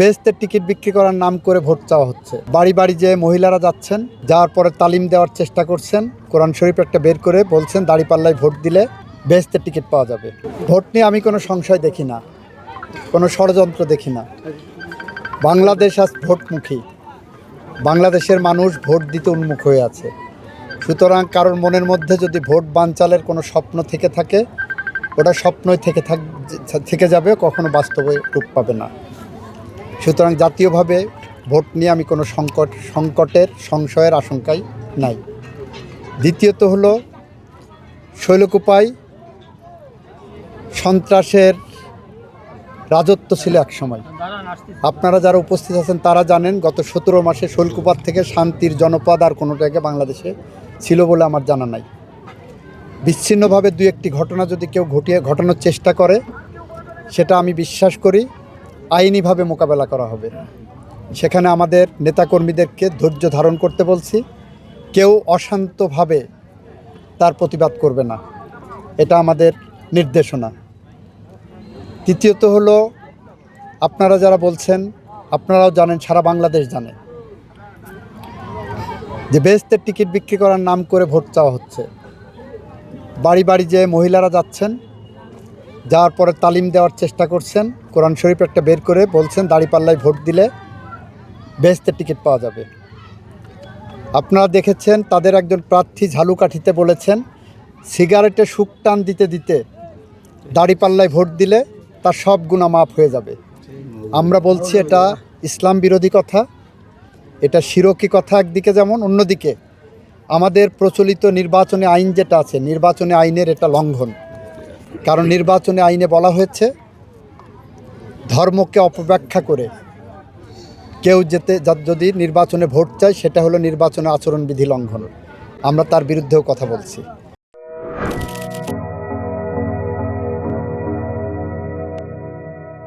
বেহেশতের ticket বিক্রি করার নাম করে ভোট চাওয়া হচ্ছে। বাড়ি বাড়ি যে মহিলারা যাচ্ছেন, যাওয়ার পরে তালিম দেওয়ার চেষ্টা করছেন, কোরআন শরীফ একটা বের করে বলছেন দাঁড়িপাল্লায় ভোট দিলে বেহেশতের টিকিট পাওয়া যাবে। ভোট নিয়ে আমি কোনো সংশয় দেখি না, কোনো ষড়যন্ত্র দেখি না। বাংলাদেশ আজ ভোটমুখী, বাংলাদেশের মানুষ ভোট দিতে উন্মুখ হয়ে আছে। সুতরাং কারোর মনের মধ্যে যদি ভোট বানচালের কোনো স্বপ্ন থেকে থাকে, ওটা স্বপ্নই থেকে যাবে, কখনো বাস্তবে রূপ পাবে না। সুতরাং জাতীয়ভাবে ভোট নিয়ে আমি কোনো সংকটের সংশয়ের আশঙ্কাই নাই। দ্বিতীয়ত হলো, শৈলকুপায় সন্ত্রাসের রাজত্ব ছিল এক সময়। আপনারা যারা উপস্থিত আছেন তারা জানেন, গত 17 মাসে শৈলকুপার থেকে শান্তির জনপদ আর কোনো জায়গায় বাংলাদেশে ছিল বলে আমার জানা নাই। বিচ্ছিন্নভাবে দু একটি ঘটনা যদি কেউ ঘটানোর চেষ্টা করে, সেটা আমি বিশ্বাস করি আইনিভাবে মোকাবেলা করা হবে। সেখানে আমাদের নেতাকর্মীদেরকে ধৈর্য ধারণ করতে বলছি। কেউ অশান্তভাবে তার প্রতিবাদ করবে না, এটা আমাদের নির্দেশনা। তৃতীয়ত হলো, আপনারা যারা বলছেন, আপনারাও জানেন, সারা বাংলাদেশ জানে যে বেহেশতের টিকিট বিক্রি করার নাম করে ভোট চাওয়া হচ্ছে। বাড়ি বাড়ি যে মহিলারা যাচ্ছেন, যাওয়ার পরে তালিম দেওয়ার চেষ্টা করছেন, কোরআন শরীফ একটা বের করে বলছেন দাঁড়িপাল্লায় ভোট দিলে বেহেশতের টিকিট পাওয়া যাবে। আপনারা দেখেছেন, তাদের একজন প্রার্থী ঝালুকাঠিতে বলেছেন সিগারেটে শুকটান দিতে দিতে দাঁড়িপাল্লায় ভোট দিলে তার সব গুনাহ মাফ হয়ে যাবে। আমরা বলছি এটা ইসলাম বিরোধী কথা, এটা শিরকি কথা একদিকে, যেমন অন্যদিকে আমাদের প্রচলিত নির্বাচনী আইন যেটা আছে, নির্বাচনী আইনের এটা লঙ্ঘন। কারণ নির্বাচনী আইনে বলা হয়েছে ধর্মকে অপব্যাখ্যা করে কেউ যদি নির্বাচনে ভোট চায়, সেটা হলো নির্বাচনে আচরণবিধি লঙ্ঘন। আমরা তার বিরুদ্ধেও কথা বলছি।